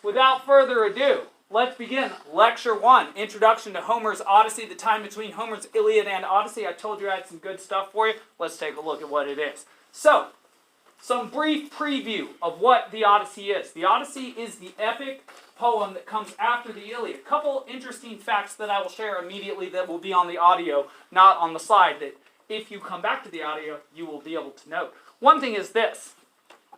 without further ado, let's begin. Lecture 1, Introduction to Homer's Odyssey, the time between Homer's Iliad and Odyssey. I told you I had some good stuff for you. Let's take a look at what it is. So, some brief preview of what the Odyssey is. The Odyssey is the epic poem that comes after the Iliad. A couple interesting facts that I will share immediately that will be on the audio, not on the slide, that if you come back to the audio, you will be able to note. One thing is this.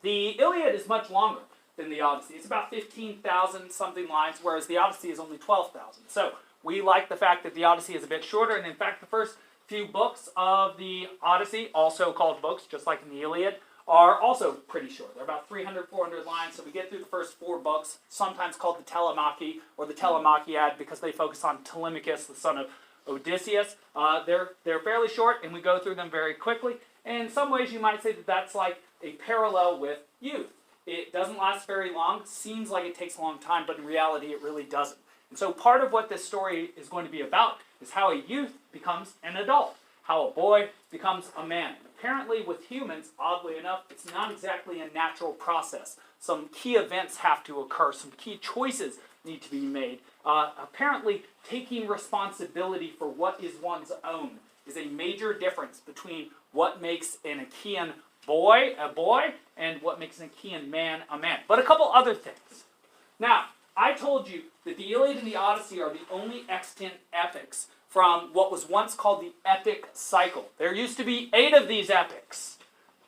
The Iliad is much longer than the Odyssey. It's about 15,000 something lines, whereas the Odyssey is only 12,000. So we like the fact that the Odyssey is a bit shorter, and in fact the first few books of the Odyssey, also called books, just like in the Iliad, are also pretty short. They're about 300, 400 lines, so we get through the first 4 books, sometimes called the Telemachy, or the Telemachiad, because they focus on Telemachus, the son of Odysseus. They're fairly short, and we go through them very quickly. And in some ways you might say that that's like a parallel with youth. It doesn't last very long, seems like it takes a long time, but in reality it really doesn't. And so part of what this story is going to be about is how a youth becomes an adult, how a boy becomes a man. Apparently with humans, oddly enough, it's not exactly a natural process. Some key events have to occur, some key choices need to be made. Apparently taking responsibility for what is one's own is a major difference between what makes an Achaean boy a boy and what makes an Achaean man a man. But a couple other things. Now, I told you that the Iliad and the Odyssey are the only extant epics from what was once called the epic cycle. There used to be 8 of these epics,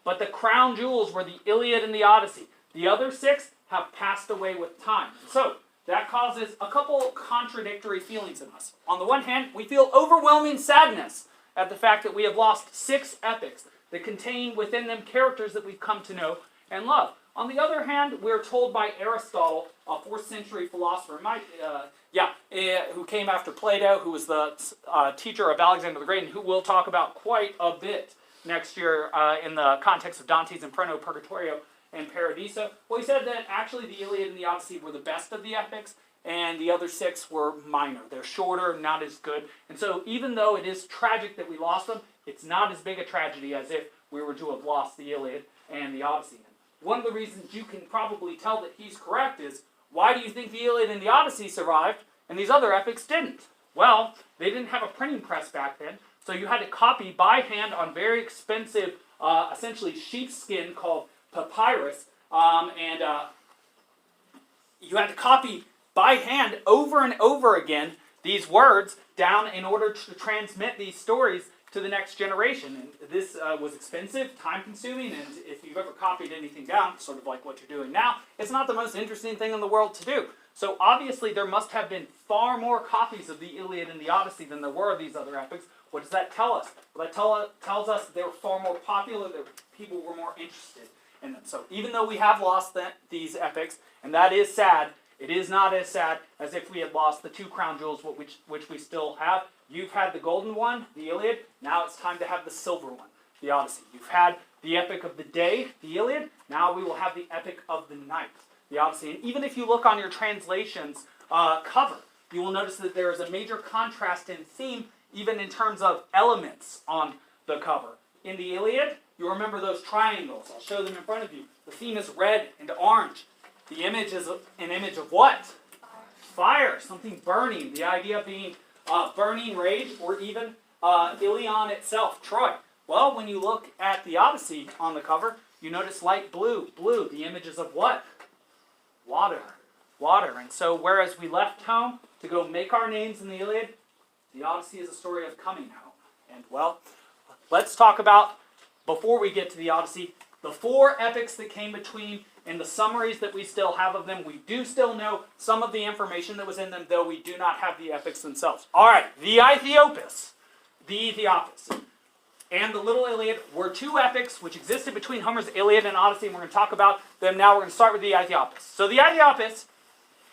but the crown jewels were the Iliad and the Odyssey. The other 6 have passed away with time. So, that causes a couple contradictory feelings in us. On the one hand, we feel overwhelming sadness at the fact that we have lost 6 epics that contain within them characters that we've come to know and love. On the other hand, we're told by Aristotle, a 4th century philosopher, who came after Plato, who was the teacher of Alexander the Great, and who we'll talk about quite a bit next year in the context of Dante's Inferno, Purgatorio, and Paradiso. Well, he said that actually the Iliad and the Odyssey were the best of the epics, and the other 6 were minor. They're shorter, not as good. And so even though it is tragic that we lost them, it's not as big a tragedy as if we were to have lost the Iliad and the Odyssey. One of the reasons you can probably tell that he's correct is, why do you think the Iliad and the Odyssey survived and these other epics didn't? Well, they didn't have a printing press back then, so you had to copy by hand on very expensive, essentially sheepskin called papyrus, you had to copy by hand over and over again these words down in order to transmit these stories to the next generation. And this was expensive, time-consuming, and if you've ever copied anything down, sort of like what you're doing now, it's not the most interesting thing in the world to do. So obviously there must have been far more copies of the Iliad and the Odyssey than there were of these other epics. What does that tell us? Well, that tells us that they were far more popular, that people were more interested in them. So even though we have lost these epics, and that is sad, it is not as sad as if we had lost the 2 crown jewels, which we still have. You've had the golden one, the Iliad. Now it's time to have the silver one, the Odyssey. You've had the epic of the day, the Iliad. Now we will have the epic of the night, the Odyssey. And even if you look on your translation's cover, you will notice that there is a major contrast in theme, even in terms of elements on the cover. In the Iliad, you remember those triangles. I'll show them in front of you. The theme is red and orange. The image is an image of what? Fire, something burning. The idea being burning rage, or even Ilion itself, Troy. Well, when you look at the Odyssey on the cover, you notice light blue. Blue, the image is of what? Water. Water. And so whereas we left home to go make our names in the Iliad, the Odyssey is a story of coming home. And well, let's talk about, before we get to the Odyssey, the 4 epics that came between and the summaries that we still have of them. We do still know some of the information that was in them, though we do not have the epics themselves. All right, the Aethiopis, and the Little Iliad were 2 epics which existed between Homer's Iliad and Odyssey, and we're going to talk about them now. We're going to start with the Aethiopis. So the Aethiopis,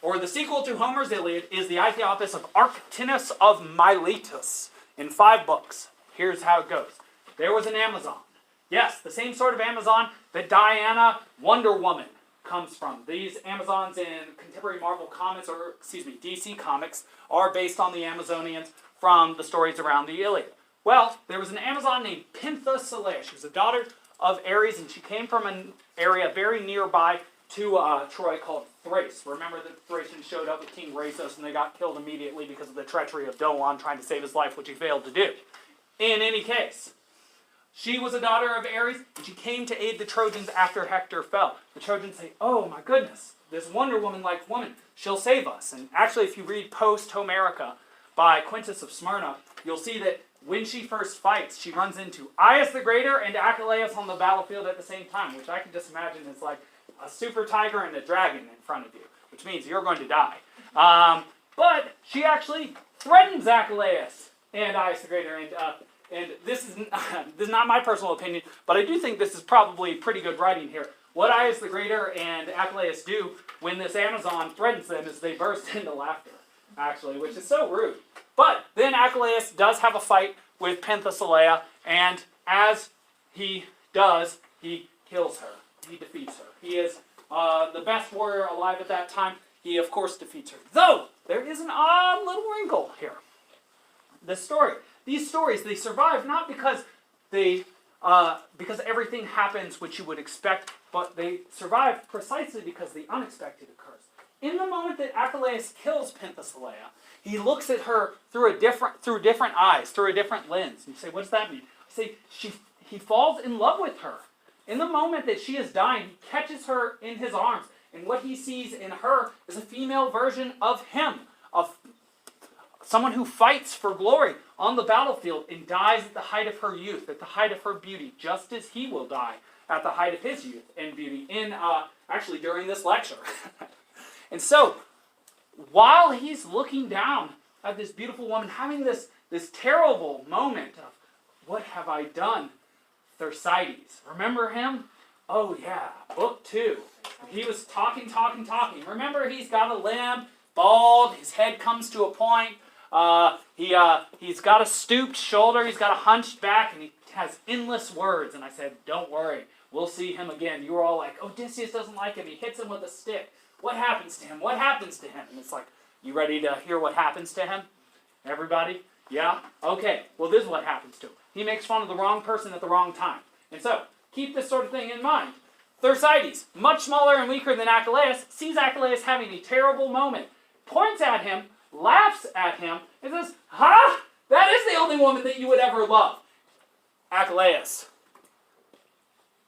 or the sequel to Homer's Iliad, is the Aethiopis of Arctinus of Miletus in 5 books. Here's how it goes. There was an Amazon. Yes, the same sort of Amazon that Diana, Wonder Woman, comes from. These Amazons in contemporary Marvel Comics, or DC Comics, are based on the Amazonians from the stories around the Iliad. Well, there was an Amazon named Penthesilea. She was a daughter of Ares, and she came from an area very nearby Troy called Thrace. Remember that the Thracians showed up with King Rhaesus and they got killed immediately because of the treachery of Dolon trying to save his life, which he failed to do. In any case, she was a daughter of Ares, and she came to aid the Trojans after Hector fell. The Trojans say, oh my goodness, this Wonder Woman-like woman, she'll save us. And actually, if you read Post-Homerica by Quintus of Smyrna, you'll see that when she first fights, she runs into Aias the Greater and Achilleus on the battlefield at the same time, which I can just imagine is like a super tiger and a dragon in front of you, which means you're going to die. But she actually threatens Achilleus and Aias the Greater, and this is not my personal opinion, but I do think this is probably pretty good writing here. What Aias the Greater and Achilleus do when this Amazon threatens them is they burst into laughter, actually, which is so rude. But then Achilleus does have a fight with Penthesilea, and as he does, he kills her. He defeats her. He is the best warrior alive at that time. He, of course, defeats her. Though, there is an odd little wrinkle here. These stories, they survive not because because everything happens which you would expect, but they survive precisely because the unexpected occurs. In the moment that Achilleus kills Penthesilea, he looks at her through different eyes, through a different lens. And you say, what does that mean? I say, he falls in love with her. In the moment that she is dying, he catches her in his arms. And what he sees in her is a female version of him, of someone who fights for glory on the battlefield and dies at the height of her youth, at the height of her beauty, just as he will die at the height of his youth and beauty actually during this lecture. And so, while he's looking down at this beautiful woman, having this terrible moment of, what have I done? Thersites. Remember him? Oh yeah, book 2. He was talking. Remember, he's got a limp, bald, his head comes to a point. He's got a stooped shoulder, he's got a hunched back, and he has endless words. And I said, don't worry, we'll see him again. You were all like, Odysseus doesn't like him, he hits him with a stick. What happens to him? What happens to him? And it's like, you ready to hear what happens to him? Everybody? Yeah? Okay, well this is what happens to him. He makes fun of the wrong person at the wrong time. And so, keep this sort of thing in mind. Thersites, much smaller and weaker than Achilleus, sees Achilleus having a terrible moment, points at him, laughs at him, and says, ha! That is the only woman that you would ever love. Achilleus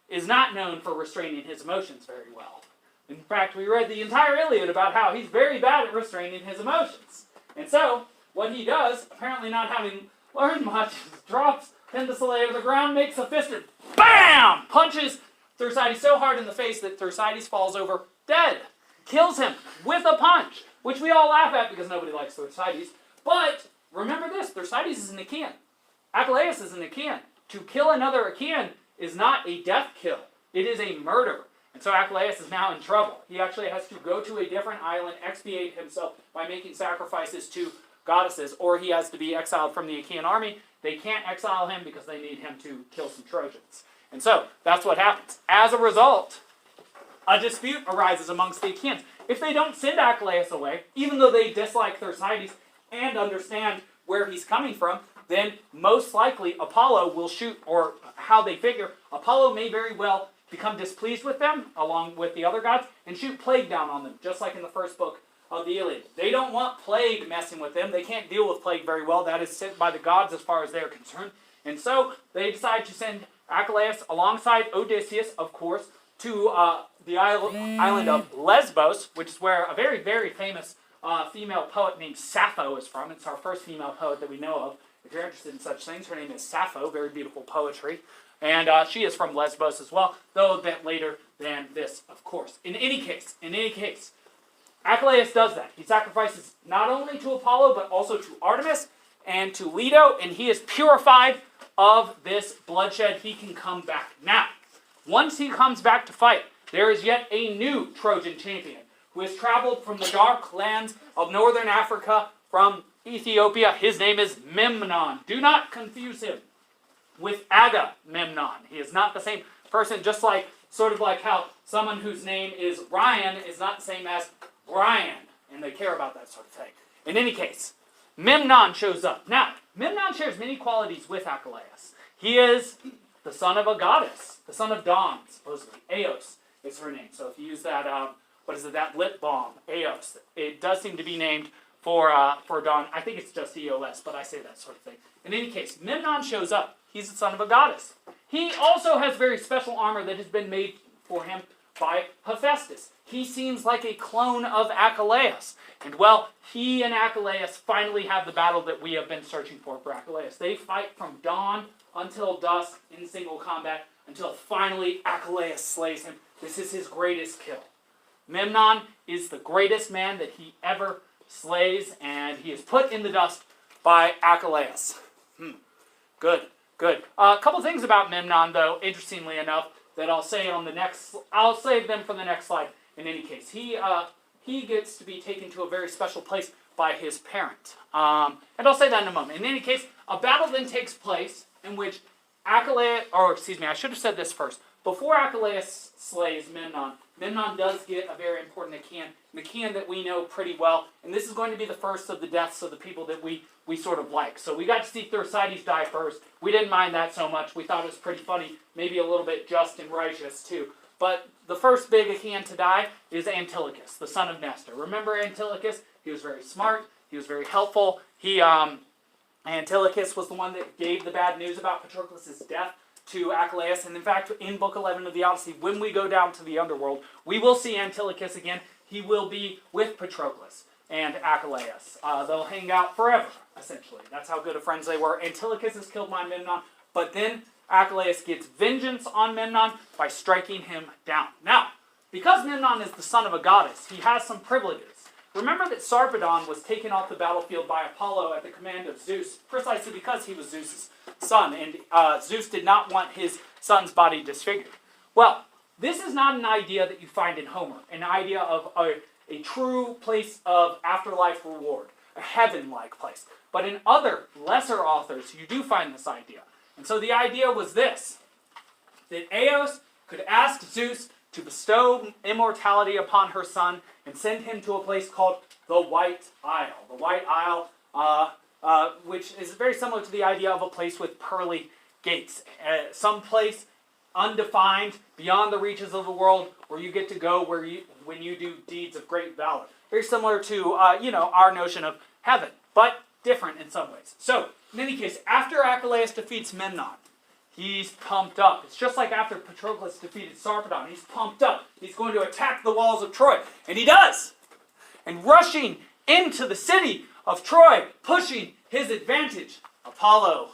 is not known for restraining his emotions very well. In fact, we read the entire Iliad about how he's very bad at restraining his emotions. And so, what he does, apparently not having learned much, is drops Penthesilea to the ground, makes a fist, and BAM! Punches Thersites so hard in the face that Thersites falls over dead. Kills him with a punch, which we all laugh at because nobody likes Thersites. But remember this, Thersites is an Achaean. Achilleus is an Achaean. To kill another Achaean is not a death kill. It is a murder. And so Achilleus is now in trouble. He actually has to go to a different island, expiate himself by making sacrifices to goddesses, or he has to be exiled from the Achaean army. They can't exile him because they need him to kill some Trojans. And so, that's what happens. As a result, a dispute arises amongst the Achaeans. If they don't send Achilleus away, even though they dislike Thersites and understand where he's coming from, then most likely Apollo will shoot, or how they figure, Apollo may very well become displeased with them, along with the other gods, and shoot plague down on them, just like in the first book of the Iliad. They don't want plague messing with them. They can't deal with plague very well. That is sent by the gods as far as they're concerned. And so they decide to send Achilleus alongside Odysseus, of course, to the island of Lesbos, which is where a very, very famous female poet named Sappho is from. It's our first female poet that we know of. If you're interested in such things, her name is Sappho, very beautiful poetry. And she is from Lesbos as well, though a bit later than this, of course. In any case, Achilleus does that. He sacrifices not only to Apollo, but also to Artemis and to Leto, and he is purified of this bloodshed. He can come back. Now, once he comes back to fight, there is yet a new Trojan champion who has traveled from the dark lands of northern Africa, from Ethiopia. His name is Memnon. Do not confuse him with Agamemnon. He is not the same person, just like, sort of like how someone whose name is Ryan is not the same as Brian, and they care about that sort of thing. In any case, Memnon shows up. Now, Memnon shares many qualities with Achilleus. He is the son of a goddess, the son of Dawn, supposedly. Eos is her name. So if you use that, that lip balm, Eos, it does seem to be named for Dawn. I think it's just Eos, but I say that sort of thing. In any case, Memnon shows up. He's the son of a goddess. He also has very special armor that has been made for him by Hephaestus. He seems like a clone of Achilleus. And well, he and Achilleus finally have the battle that we have been searching for Achilleus. They fight from dawn until dusk in single combat until finally Achilleus slays him. This is his greatest kill. Memnon is the greatest man that he ever slays, and he is put in the dust by Achilleus. Good. A couple things about Memnon, though, interestingly enough, that I'll say on the next. I'll save them for the next slide. In any case, he gets to be taken to a very special place by his parent, and I'll say that in a moment. In any case, a battle then takes place in which Achilleus, I should have said this first. Before Achilleus slays Memnon, Memnon does get a very important Achaean that we know pretty well, and this is going to be the first of the deaths of the people that we sort of like. So we got to see Thersites die first. We didn't mind that so much. We thought it was pretty funny, maybe a little bit just and righteous too. But the first big Achaean to die is Antilochos, the son of Nestor. Remember Antilochos? He was very smart. He was very helpful. Antilochos was the one that gave the bad news about Patroclus' death to Achilleus. And in fact, in Book 11 of the Odyssey, when we go down to the underworld, we will see Antilochos again. He will be with Patroclus and Achilleus. They'll hang out forever, essentially. That's how good of friends they were. Antilochos is killed by Memnon, but then Achilleus gets vengeance on Memnon by striking him down. Now, because Memnon is the son of a goddess, he has some privileges. Remember that Sarpedon was taken off the battlefield by Apollo at the command of Zeus, precisely because he was Zeus' son, and Zeus did not want his son's body disfigured. Well, this is not an idea that you find in Homer, an idea of a true place of afterlife reward, a heaven-like place. But in other, lesser authors, you do find this idea. And so the idea was this, that Eos could ask Zeus to bestow immortality upon her son and send him to a place called the White Isle. The White Isle, which is very similar to the idea of a place with pearly gates. Some place undefined, beyond the reaches of the world, where you get to go when you do deeds of great valor. Very similar to, our notion of heaven, but different in some ways. So, in any case, after Achilleus defeats Memnon, he's pumped up. It's just like after Patroclus defeated Sarpedon. He's pumped up. He's going to attack the walls of Troy. And he does. And rushing into the city of Troy, pushing his advantage, Apollo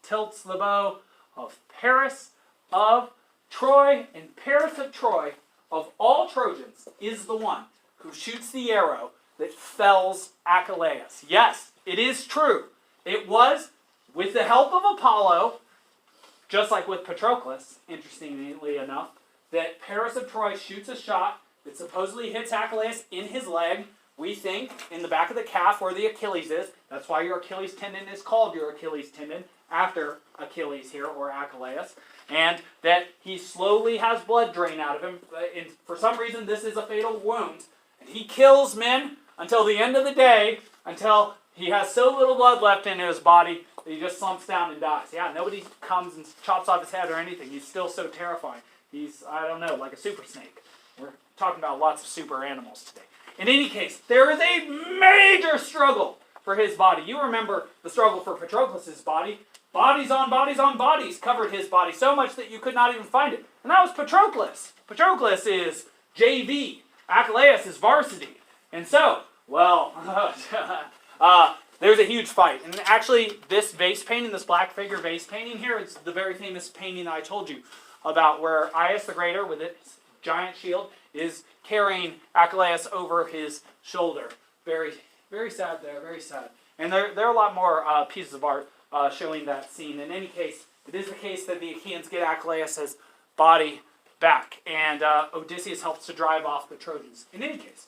tilts the bow of Paris of Troy. And Paris of Troy, of all Trojans, is the one who shoots the arrow that fells Achilleus. Yes, it is true. It was, with the help of Apollo, just like with Patroclus, interestingly enough, that Paris of Troy shoots a shot that supposedly hits Achilleus in his leg, we think, in the back of the calf where the Achilles is. That's why your Achilles tendon is called your Achilles tendon, after Achilles here, or Achilleus. And that he slowly has blood drain out of him. And for some reason, this is a fatal wound. And he kills men until the end of the day, until he has so little blood left in his body that he just slumps down and dies. Yeah, nobody comes and chops off his head or anything. He's still so terrifying. He's, like a super snake. We're talking about lots of super animals today. In any case, there is a major struggle for his body. You remember the struggle for Patroclus' body. Bodies on bodies covered his body so much that you could not even find it. And that was Patroclus. Patroclus is JV. Achilleus is varsity. And so, there's a huge fight. And actually, this vase painting, this black figure vase painting here, is the very famous painting that I told you about, where Aias the Greater, with its giant shield, is carrying Achilleus over his shoulder. Very, very sad there, very sad. And there are a lot more pieces of art showing that scene. In any case, it is the case that the Achaeans get Achilleus' body back, and Odysseus helps to drive off the Trojans. In any case,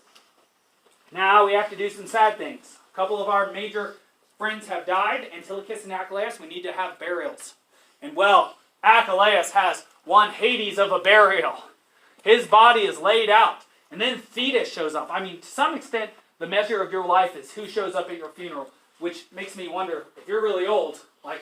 now we have to do some sad things. A couple of our major friends have died, Antilochos and Achilleus. We need to have burials. And Achilleus has one Hades of a burial. His body is laid out. And then Thetis shows up. I mean, to some extent, the measure of your life is who shows up at your funeral, which makes me wonder, if you're really old,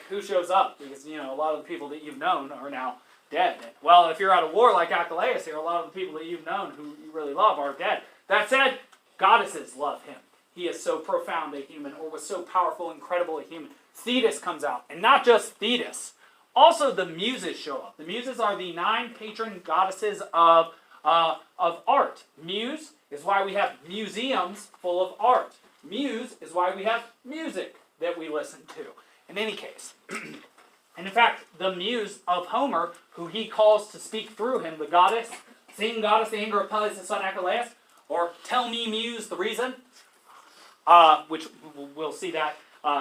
who shows up? Because, a lot of the people that you've known are now dead. Well, if you're at a war like Achilleus here, a lot of the people that you've known who you really love are dead. That said, goddesses love him. He is so profound a human, or was so powerful, incredible a human. Thetis comes out, and not just Thetis. Also, the Muses show up. The Muses are the 9 patron goddesses of art. Muse is why we have museums full of art. Muse is why we have music that we listen to. In any case, and in fact, the muse of Homer, who he calls to speak through him, the goddess, sing goddess, the anger of Peleus' son Achilleus, or tell me, muse, the reason, which we'll see that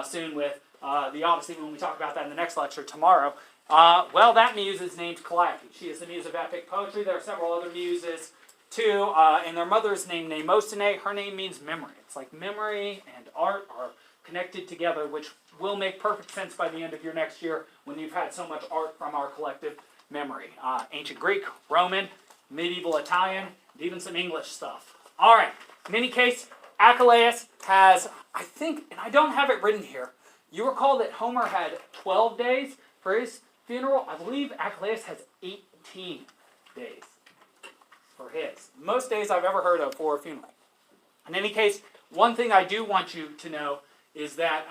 soon with the Odyssey when we talk about that in the next lecture tomorrow. Well, that muse is named Calliope. She is the muse of epic poetry. There are several other muses too, and their mother is named Mnemosyne. Her name means memory. It's like memory and art are connected together, which will make perfect sense by the end of your next year when you've had so much art from our collective memory. Ancient Greek, Roman, medieval Italian, and even some English stuff. All right, in any case, Achilleus has, I think, and I don't have it written here, you recall that Homer had 12 days for his funeral? I believe Achilleus has 18 days for his. Most days I've ever heard of for a funeral. In any case, one thing I do want you to know is that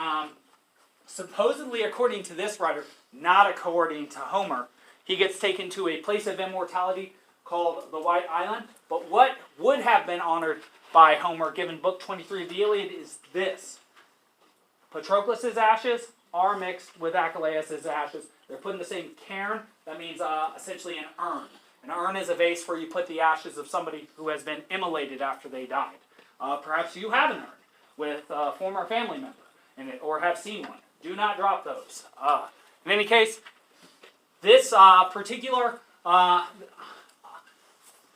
supposedly, according to this writer, not according to Homer, he gets taken to a place of immortality called the White Island. But what would have been honored by Homer, given Book 23 of the Iliad, is this. Patroclus' ashes are mixed with Achilleus' ashes. They're put in the same cairn. That means essentially an urn. An urn is a vase where you put the ashes of somebody who has been immolated after they died. Perhaps you have an urn with a former family member in it, or have seen one. Do not drop those. In any case, this particular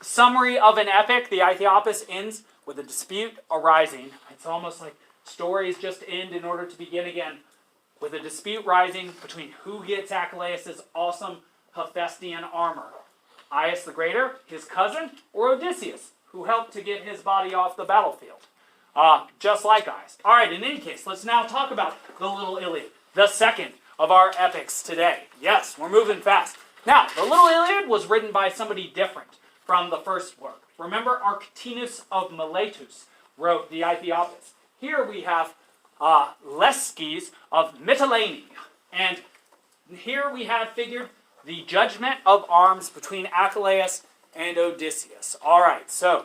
summary of an epic, the Aethiopis, ends with a dispute arising. It's almost like stories just end in order to begin again, with a dispute rising between who gets Achilleus' awesome Hephaestion armor. Aias the Greater, his cousin, or Odysseus, who helped to get his body off the battlefield. Just like Aias. Alright, in any case, let's now talk about the Little Iliad, the second of our epics today. Yes, we're moving fast. Now, the Little Iliad was written by somebody different from the first work. Remember, Arctinus of Miletus wrote the Aethiopis. Here we have Lesches of Mytilene. And here we have figured the judgment of arms between Achilleus and Odysseus. Alright, so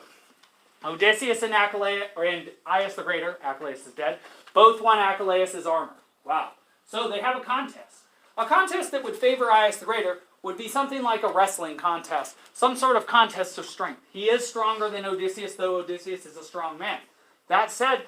Odysseus and Aias the Greater, Achilleus is dead, both won Achilleus' armor. Wow. So they have a contest. A contest that would favor Aias the Greater would be something like a wrestling contest, some sort of contest of strength. He is stronger than Odysseus, though Odysseus is a strong man. That said,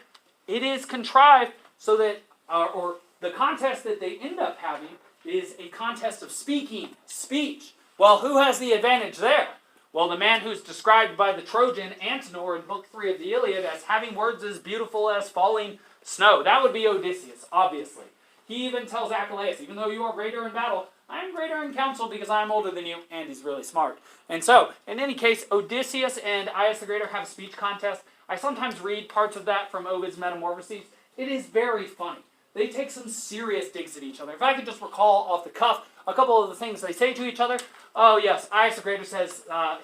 it is contrived so that, or the contest that they end up having is a contest of speech. Well, who has the advantage there? Well, the man who's described by the Trojan Antenor in Book 3 of the Iliad as having words as beautiful as falling snow. That would be Odysseus, obviously. He even tells Achilleus, even though you are greater in battle, I am greater in counsel because I am older than you, and he's really smart. And so, in any case, Odysseus and Aias the Greater have a speech contest. I sometimes read parts of that from Ovid's Metamorphoses. It is very funny. They take some serious digs at each other. If I could just recall off the cuff a couple of the things they say to each other. Oh, yes, Aias the Greater says, I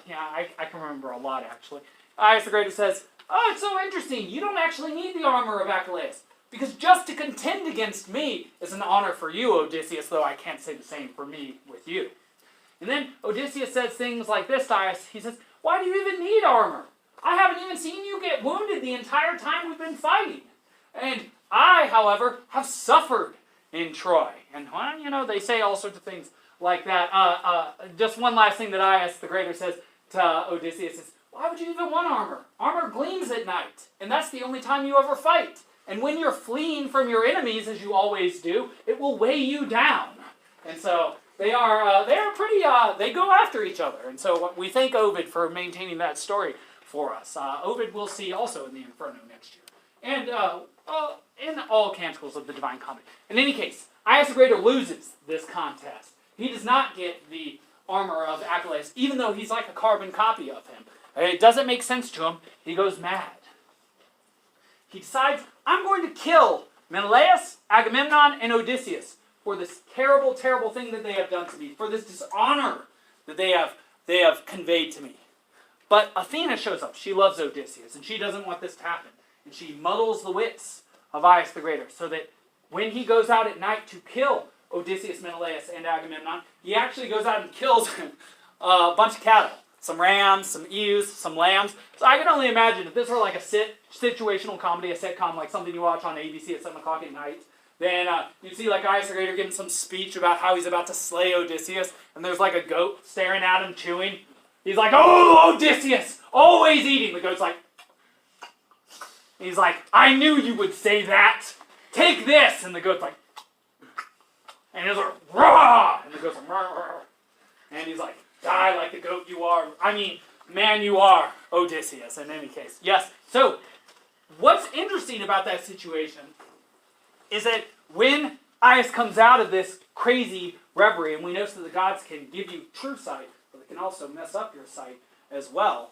can remember a lot, actually. Aias the Greater says, oh, it's so interesting. You don't actually need the armor of Achilleus, because just to contend against me is an honor for you, Odysseus, though I can't say the same for me with you. And then Odysseus says things like this to Aias. He says, why do you even need armor? I haven't even seen you get wounded the entire time we've been fighting. And I, however, have suffered in Troy. And, well, you know, they say all sorts of things like that. Just one last thing that Aias the Greater says to Odysseus is, why would you even want armor? Armor gleams at night, and that's the only time you ever fight. And when you're fleeing from your enemies, as you always do, it will weigh you down. And so they are pretty, they go after each other. And so we thank Ovid for maintaining that story for us. Ovid we'll see also in the Inferno next year. And in all canticles of the Divine Comedy. In any case, Aias the Greater loses this contest. He does not get the armor of Achilleus, even though he's like a carbon copy of him. It doesn't make sense to him. He goes mad. He decides, I'm going to kill Menelaus, Agamemnon, and Odysseus for this terrible, terrible thing that they have done to me, for this dishonor that they have conveyed to me. But Athena shows up. She loves Odysseus, and she doesn't want this to happen. And she muddles the wits of Aias the Greater, so that when he goes out at night to kill Odysseus, Menelaus, and Agamemnon, he actually goes out and kills a bunch of cattle. Some rams, some ewes, some lambs. So I can only imagine if this were like a situational comedy, a sitcom, like something you watch on ABC at 7 o'clock at night, then you'd see like Aias the Greater giving some speech about how he's about to slay Odysseus, and there's like a goat staring at him, chewing. He's like, "Oh, Odysseus, always eating." The goat's like, he's like, "I knew you would say that. Take this." And the goat's like, and he's like, "Rah!" And the goat's like, "Rah, rah." And he's like, "Die like the goat you are. I mean, man you are, Odysseus," in any case. Yes, so what's interesting about that situation is that when Aias comes out of this crazy reverie, and we know that the gods can give you true sight, but they can also mess up your sight as well.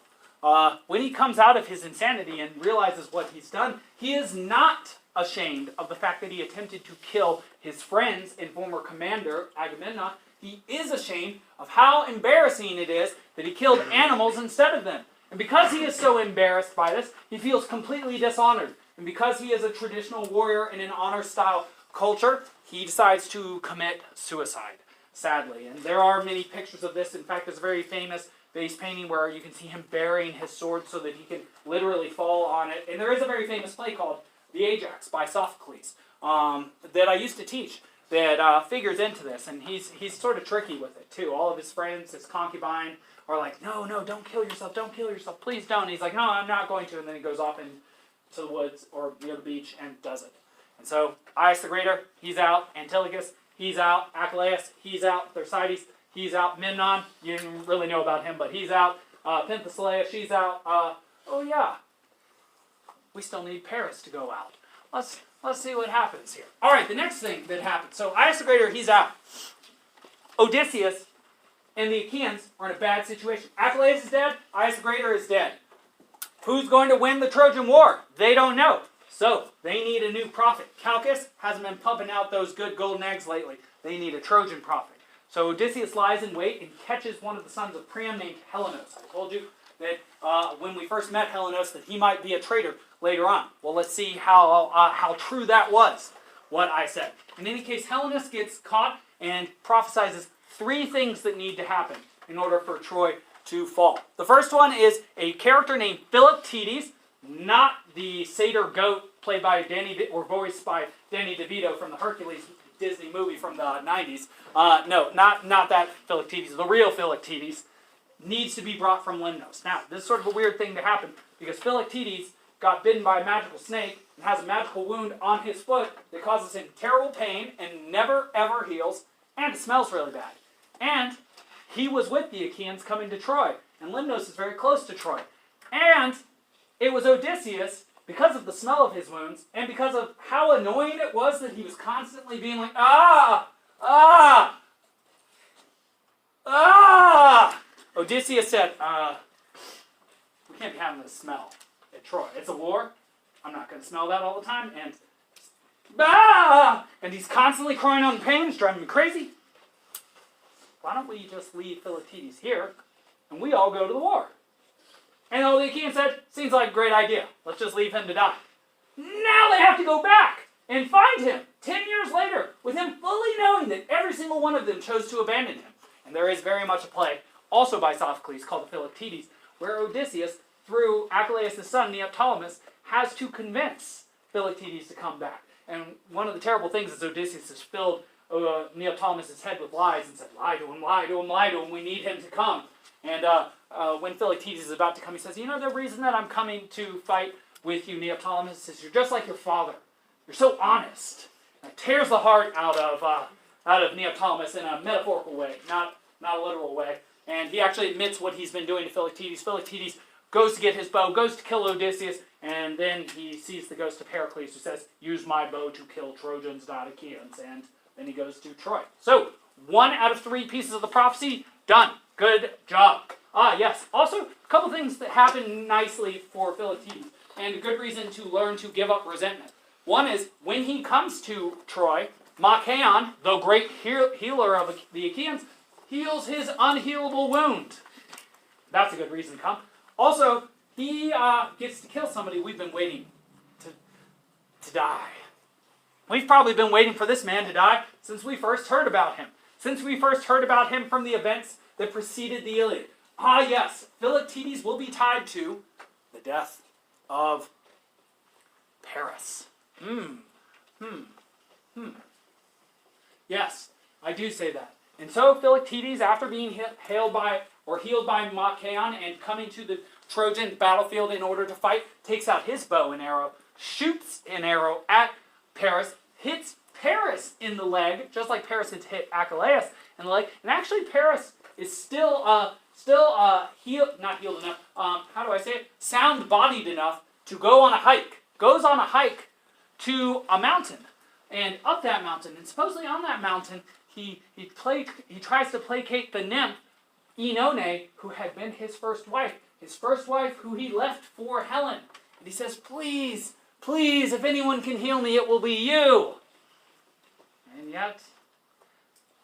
When he comes out of his insanity and realizes what he's done, he is not ashamed of the fact that he attempted to kill his friends and former commander, Agamemnon. He is ashamed of how embarrassing it is that he killed animals instead of them. And because he is so embarrassed by this, he feels completely dishonored. And because he is a traditional warrior in an honor-style culture, he decides to commit suicide, sadly. And there are many pictures of this. In fact, there's a very famous vase painting where you can see him burying his sword so that he can literally fall on it. And there is a very famous play called The Ajax by Sophocles that I used to teach that figures into this. And he's sort of tricky with it, too. All of his friends, his concubine, are like, no, don't kill yourself, please don't. And he's like, no, I'm not going to. And then he goes off into the woods or near the beach and does it. And so Aias the Greater, he's out. Antilochos, he's out. Achilleus, he's out. Thersites, he's out. Memnon, you didn't really know about him, but he's out. Penthesilea, she's out. Oh yeah, we still need Paris to go out. Let's see what happens here. All right, the next thing that happens. So Aias the Greater, he's out. Odysseus and the Achaeans are in a bad situation. Achilleus is dead. Aias the Greater is dead. Who's going to win the Trojan War? They don't know. So they need a new prophet. Calchas hasn't been pumping out those good golden eggs lately. They need a Trojan prophet. So Odysseus lies in wait and catches one of the sons of Priam named Helenos. I told you that when we first met Helenos that he might be a traitor later on. Well, let's see how true that was, what I said. In any case, Helenos gets caught and prophesizes 3 things that need to happen in order for Troy to fall. The first one is a character named Philoctetes, not the satyr goat played by or voiced by Danny DeVito from the Hercules Disney movie from the 90s. No, not that Philoctetes. The real Philoctetes needs to be brought from Lemnos. Now, this is sort of a weird thing to happen because Philoctetes got bitten by a magical snake and has a magical wound on his foot that causes him terrible pain and never ever heals, and it smells really bad. And he was with the Achaeans coming to Troy, and Lemnos is very close to Troy. And it was Odysseus, because of the smell of his wounds, and because of how annoying it was that he was constantly being like, Odysseus said, we can't be having this smell at Troy. It's a war. I'm not going to smell that all the time. And he's constantly crying out in pain. It's driving me crazy. Why don't we just leave Philoctetes here, and we all go to the war? And all the Achaeans said, seems like a great idea. Let's just leave him to die. Now they have to go back and find him 10 years later, with him fully knowing that every single one of them chose to abandon him. And there is very much a play, also by Sophocles, called the Philoctetes, where Odysseus, through Achilleus' son, Neoptolemus, has to convince Philoctetes to come back. And one of the terrible things is Odysseus has filled Neoptolemus' head with lies and said, lie to him, we need him to come. And when Philoctetes is about to come, he says, you know the reason that I'm coming to fight with you, Neoptolemus, is you're just like your father. You're so honest. And it tears the heart out of Neoptolemus in a metaphorical way, not a literal way. And he actually admits what he's been doing to Philoctetes. Philoctetes goes to get his bow, goes to kill Odysseus, and then he sees the ghost of Heracles who says, use my bow to kill Trojans, not Achaeans. And then he goes to Troy. So, 1 out of 3 pieces of the prophecy, done. Good job. Yes. Also, a couple things that happen nicely for Philoctetes, and a good reason to learn to give up resentment. One is, when he comes to Troy, Machaon, the great healer of the Achaeans, heals his unhealable wound. That's a good reason to come. Also, he gets to kill somebody we've been waiting to die. We've probably been waiting for this man to die since we first heard about him. Since we first heard about him from the events that preceded the Iliad. Ah, yes, Philoctetes will be tied to the death of Paris. Yes, I do say that. And so Philoctetes, after being healed by Machaon and coming to the Trojan battlefield in order to fight, takes out his bow and arrow, shoots an arrow at Paris, hits Paris in the leg, just like Paris had hit Achilleus in the leg. And actually Paris is still not healed enough, sound-bodied enough to go on a hike. Goes on a hike to a mountain. And up that mountain, and supposedly on that mountain, he tries to placate the nymph, Oenone, who had been his first wife. His first wife who he left for Helen. And he says, please, please, if anyone can heal me, it will be you. And yet,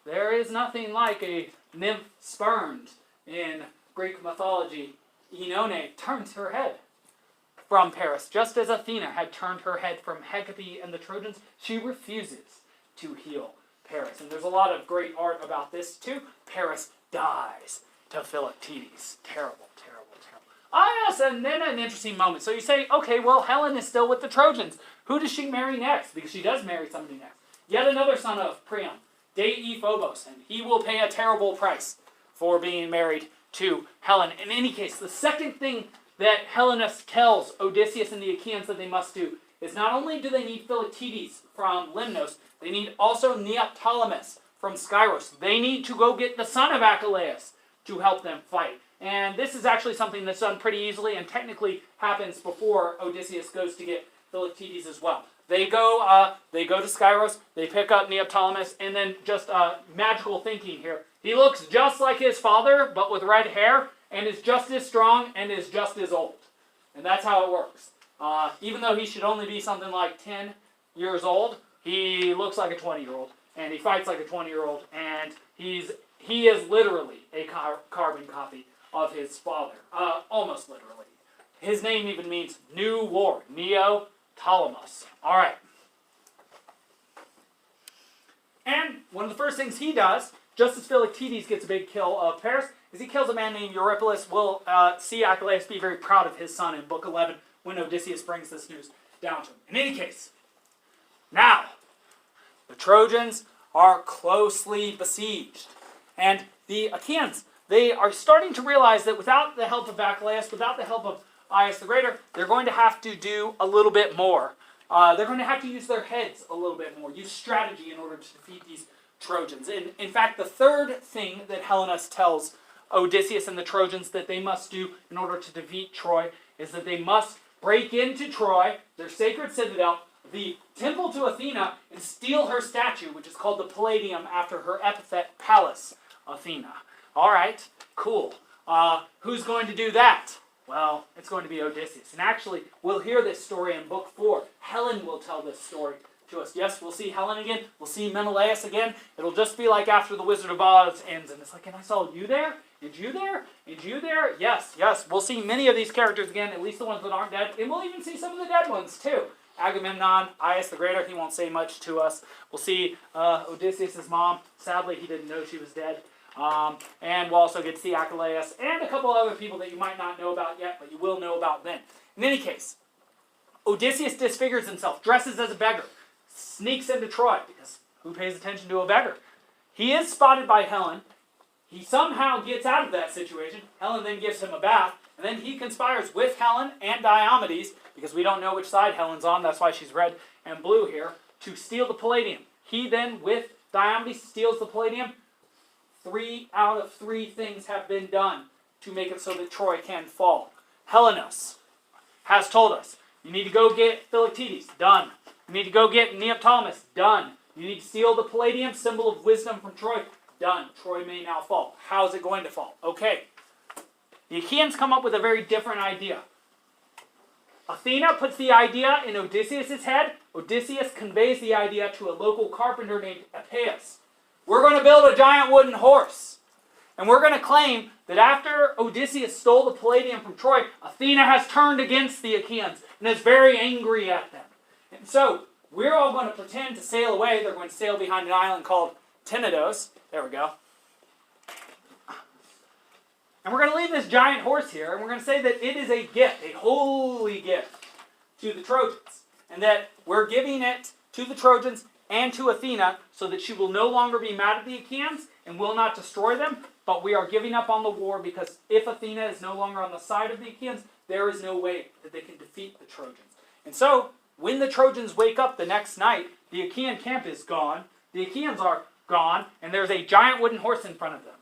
there is nothing like a nymph spurned in Greek mythology. Oenone turns her head from Paris. Just as Athena had turned her head from Hecate and the Trojans, she refuses to heal Paris. And there's a lot of great art about this too. Paris dies to Philoctetes. Terrible, terrible, terrible. Ah, yes, and then an interesting moment. So you say, okay, well, Helen is still with the Trojans. Who does she marry next? Because she does marry somebody next. Yet another son of Priam, Deiphobos, and he will pay a terrible price for being married to Helen. In any case, the second thing that Helenus tells Odysseus and the Achaeans that they must do is not only do they need Philoctetes from Lemnos, they need also Neoptolemus from Skyros. They need to go get the son of Achilleus to help them fight. And this is actually something that's done pretty easily and technically happens before Odysseus goes to get Philoctetes as well. They go to Skyros, they pick up Neoptolemus, and then just magical thinking here. He looks just like his father, but with red hair, and is just as strong and is just as old. And that's how it works. Even though he should only be something like 10 years old, he looks like a 20-year-old, and he fights like a 20-year-old, and he is literally a carbon copy of his father. Almost literally. His name even means new war, Neoptolemus. All right. And one of the first things he does, just as Philoctetes gets a big kill of Paris, is he kills a man named Eurypylus. We'll see Achilles be very proud of his son in Book 11 when Odysseus brings this news down to him. In any case, now, the Trojans are closely besieged. And the Achaeans, they are starting to realize that without the help of Achilles, without the help of Aias the Greater, they're going to have to do a little bit more. They're going to have to use their heads a little bit more, use strategy in order to defeat these Trojans. In fact, the third thing that Helenus tells Odysseus and the Trojans that they must do in order to defeat Troy is that they must break into Troy, their sacred citadel, the temple to Athena, and steal her statue, which is called the Palladium after her epithet Pallas Athena. All right, cool. Who's going to do that? Well, it's going to be Odysseus. And actually, we'll hear this story in Book 4. Helen will tell this story to us. Yes, we'll see Helen again. We'll see Menelaus again. It'll just be like after The Wizard of Oz ends. And it's like, and I saw you there? And you there? And you there? Yes, yes. We'll see many of these characters again, at least the ones that aren't dead. And we'll even see some of the dead ones, too. Agamemnon, Aias the Greater, he won't say much to us. We'll see Odysseus' mom. Sadly, he didn't know she was dead. And we'll also get to see Achilles and a couple other people that you might not know about yet, but you will know about then. In any case, Odysseus disfigures himself, dresses as a beggar, sneaks into Troy, because who pays attention to a beggar? He is spotted by Helen. He somehow gets out of that situation. Helen then gives him a bath, and then he conspires with Helen and Diomedes, because we don't know which side Helen's on, that's why she's red and blue here, to steal the Palladium. He then, with Diomedes, steals the Palladium. 3 out of 3 things have been done to make it so that Troy can fall. Helenus has told us, you need to go get Philoctetes, done. You need to go get Neoptolemus, done. You need to steal the Palladium, symbol of wisdom from Troy, done. Troy may now fall. How is it going to fall? Okay. The Achaeans come up with a very different idea. Athena puts the idea in Odysseus' head. Odysseus conveys the idea to a local carpenter named Epeius. We're going to build a giant wooden horse. And we're going to claim that after Odysseus stole the Palladium from Troy, Athena has turned against the Achaeans and is very angry at them. And so, we're all going to pretend to sail away. They're going to sail behind an island called Tenedos. There we go. And we're going to leave this giant horse here, and we're going to say that it is a gift, a holy gift to the Trojans. And that we're giving it to the Trojans and to Athena so that she will no longer be mad at the Achaeans and will not destroy them, but we are giving up on the war because if Athena is no longer on the side of the Achaeans, there is no way that they can defeat the Trojans. And so, when the Trojans wake up the next night, the Achaean camp is gone, the Achaeans are gone, and there's a giant wooden horse in front of them.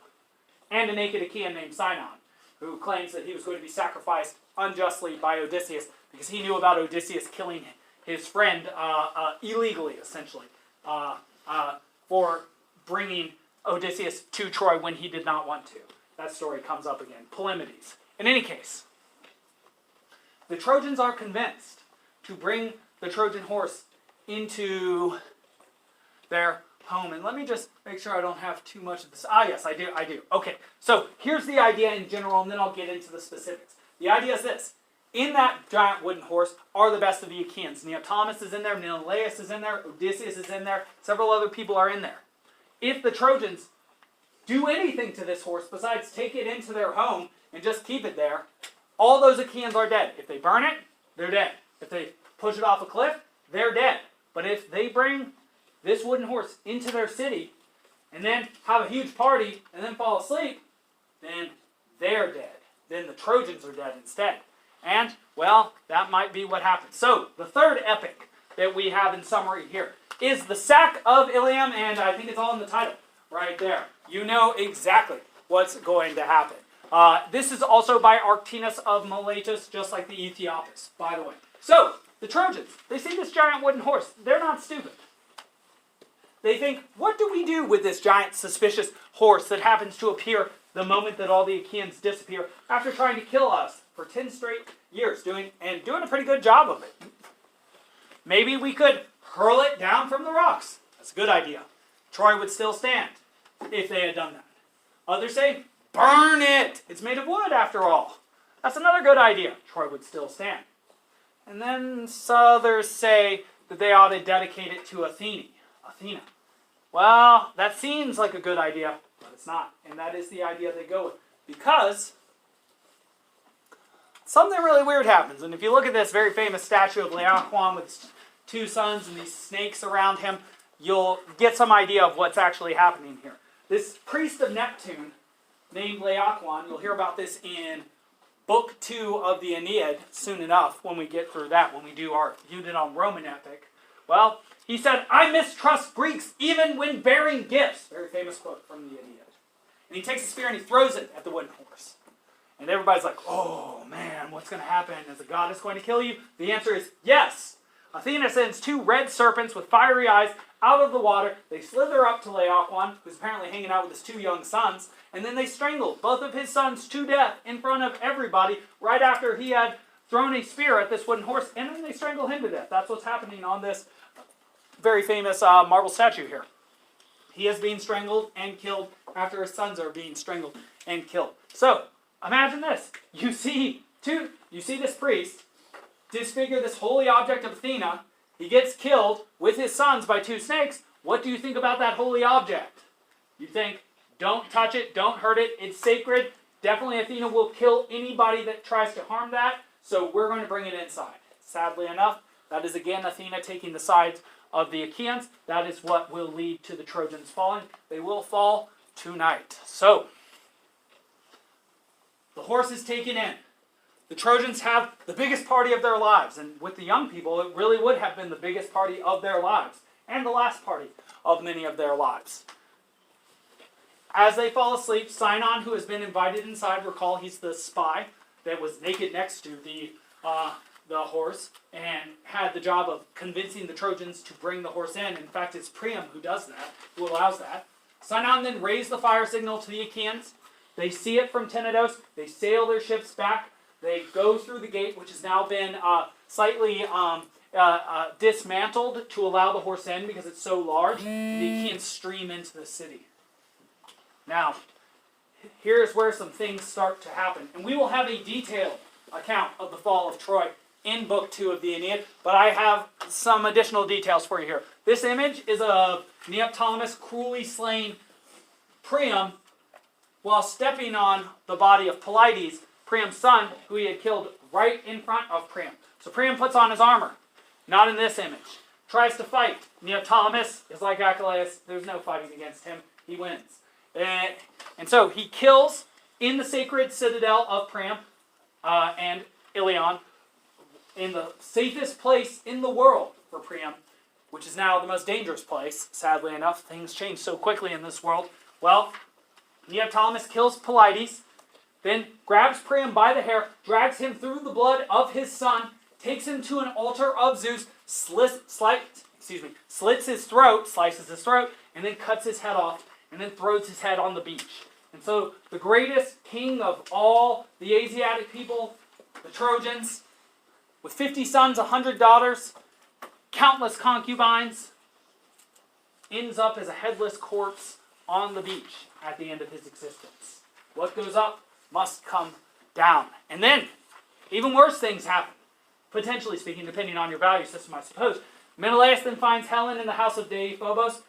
And a naked Achaean named Sinon, who claims that he was going to be sacrificed unjustly by Odysseus because he knew about Odysseus killing his friend illegally, essentially, for bringing Odysseus to Troy when he did not want to. That story comes up again. Polemides. In any case, the Trojans are convinced to bring the Trojan horse into their home. And let me just make sure I don't have too much of this. Ah, yes, I do. Okay, so here's the idea in general, and then I'll get into the specifics. The idea is this. In that giant wooden horse are the best of the Achaeans. Neoptolemus is in there, Menelaus is in there, Odysseus is in there, several other people are in there. If the Trojans do anything to this horse besides take it into their home and just keep it there, all those Achaeans are dead. If they burn it, they're dead. If they push it off a cliff, they're dead. But if they bring this wooden horse into their city and then have a huge party and then fall asleep, then they're dead. Then the Trojans are dead instead. And, well, that might be what happens. So, the third epic that we have in summary here is the Sack of Ilium, and I think it's all in the title right there. You know exactly what's going to happen. This is also by Arctinus of Miletus, just like the Aethiopis, by the way. So, the Trojans, they see this giant wooden horse. They're not stupid. They think, what do we do with this giant suspicious horse that happens to appear the moment that all the Achaeans disappear after trying to kill us for 10 straight years, doing a pretty good job of it? Maybe we could hurl it down from the rocks. That's a good idea. Troy would still stand if they had done that. Others say, burn it. It's made of wood after all. That's another good idea. Troy would still stand. And then others say that they ought to dedicate it to Athena. Well, that seems like a good idea, but it's not. And that is the idea they go with. Because something really weird happens. And if you look at this very famous statue of Laocoon with his two sons and these snakes around him, you'll get some idea of what's actually happening here. This priest of Neptune named Laocoon, you'll hear about this in Book 2 of the Aeneid soon enough when we get through that, when we do our unit on Roman epic. Well, he said, I mistrust Greeks even when bearing gifts. Very famous quote from the Iliad. And he takes a spear and he throws it at the wooden horse. And everybody's like, oh man, what's going to happen? Is the goddess going to kill you? The answer is yes. Athena sends two red serpents with fiery eyes out of the water. They slither up to Laocoon, who's apparently hanging out with his two young sons, and then they strangle both of his sons to death in front of everybody right after he had thrown a spear at this wooden horse, and then they strangle him to death. That's what's happening on this very famous marble statue here. He is being strangled and killed after his sons are being strangled and killed. So, imagine this. You see this priest disfigure this holy object of Athena. He gets killed with his sons by two snakes. What do you think about that holy object? You think, don't touch it, don't hurt it, it's sacred. Definitely Athena will kill anybody that tries to harm that, so we're going to bring it inside. Sadly enough, that is again Athena taking the sides of the Achaeans. That is what will lead to the Trojans falling. They will fall tonight. So, the horse is taken in. The Trojans have the biggest party of their lives. And with the young people, it really would have been the biggest party of their lives. And the last party of many of their lives. As they fall asleep, Sinon, who has been invited inside, recall he's the spy that was naked next to the horse and had the job of convincing the Trojans to bring the horse in. In fact, it's Priam who does that, who allows that. Sinon then raised the fire signal to the Achaeans. They see it from Tenedos. They sail their ships back. They go through the gate, which has now been slightly dismantled to allow the horse in because it's so large. The Achaeans stream into the city. Now, here's where some things start to happen. And we will have a detailed account of the fall of Troy in Book 2 of the Aeneid, but I have some additional details for you here. This image is of Neoptolemus cruelly slain Priam while stepping on the body of Pelides, Priam's son, who he had killed right in front of Priam. So Priam puts on his armor. Not in this image. Tries to fight. Neoptolemus is like Achilleus. There's no fighting against him. He wins. And so he kills in the sacred citadel of Priam and Ilion, in the safest place in the world for Priam, which is now the most dangerous place. Sadly enough, things change so quickly in this world. Well, Neoptolemus kills Pelides, then grabs Priam by the hair, drags him through the blood of his son, takes him to an altar of Zeus, slits his throat, slices his throat, and then cuts his head off, and then throws his head on the beach. And so the greatest king of all the Asiatic people, the Trojans, with 50 sons, 100 daughters, countless concubines, ends up as a headless corpse on the beach at the end of his existence. What goes up must come down. And then, even worse things happen. Potentially speaking, depending on your value system, I suppose. Menelaus then finds Helen in the house of Deiphobos,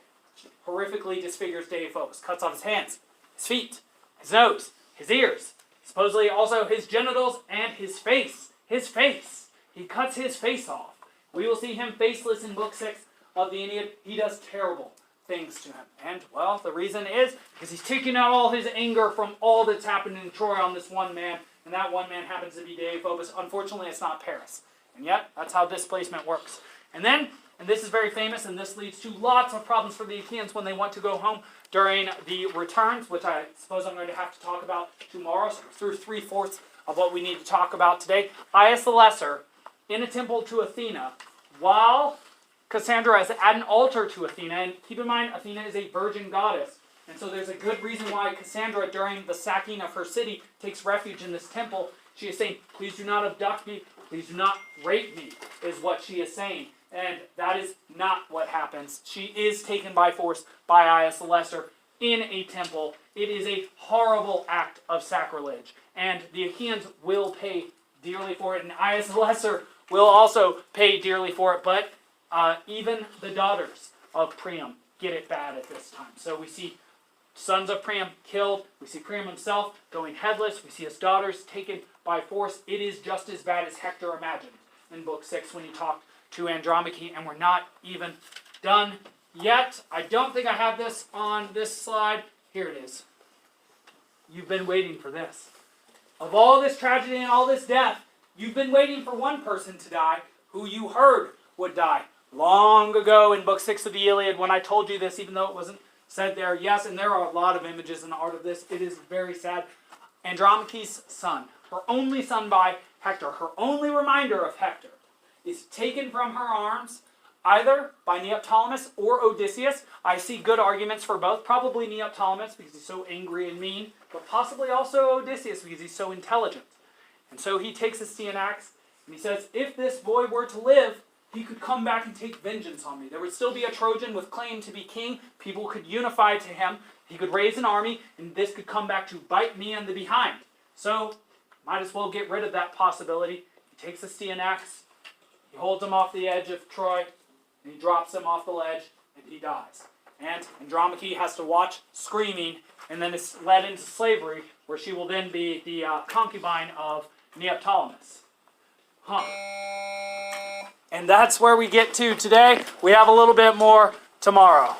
horrifically disfigures Deiphobos, cuts off his hands, his feet, his nose, his ears, supposedly also his genitals and his face. His face. He cuts his face off. We will see him faceless in Book 6 of the Aeneid. He does terrible things to him. And, well, the reason is because he's taking out all his anger from all that's happened in Troy on this one man, and that one man happens to be Deiphobus. Unfortunately, it's not Paris. And yet, that's how displacement works. And then, and this is very famous, and this leads to lots of problems for the Achaeans when they want to go home during the returns, which I suppose I'm going to have to talk about tomorrow, so through 3/4 of what we need to talk about today. Aias the Lesser, in a temple to Athena, while Cassandra is at an altar to Athena, and keep in mind, Athena is a virgin goddess, and so there's a good reason why Cassandra, during the sacking of her city, takes refuge in this temple. She is saying, please do not abduct me, please do not rape me, is what she is saying. And that is not what happens. She is taken by force by Aias the Lesser in a temple. It is a horrible act of sacrilege, and the Achaeans will pay dearly for it, and Aias the Lesser will also pay dearly for it, but even the daughters of Priam get it bad at this time. So we see sons of Priam killed, we see Priam himself going headless, we see his daughters taken by force. It is just as bad as Hector imagined in Book 6 when he talked to Andromache, and we're not even done yet. I don't think I have this on this slide. Here it is. You've been waiting for this. Of all this tragedy and all this death, you've been waiting for one person to die who you heard would die long ago in Book 6 of the Iliad when I told you this, even though it wasn't said there. Yes, and there are a lot of images in the art of this. It is very sad. Andromache's son, her only son by Hector, her only reminder of Hector, is taken from her arms either by Neoptolemus or Odysseus. I see good arguments for both. Probably Neoptolemus because he's so angry and mean, but possibly also Odysseus because he's so intelligent. And so he takes his Stean axe and he says, if this boy were to live, he could come back and take vengeance on me. There would still be a Trojan with claim to be king. People could unify to him. He could raise an army, and this could come back to bite me in the behind. So, might as well get rid of that possibility. He takes the Stean axe, he holds him off the edge of Troy, and he drops him off the ledge, and he dies. And Andromache has to watch screaming, and then is led into slavery, where she will then be the concubine of Neoptolemus. And that's where we get to today. We have a little bit more tomorrow.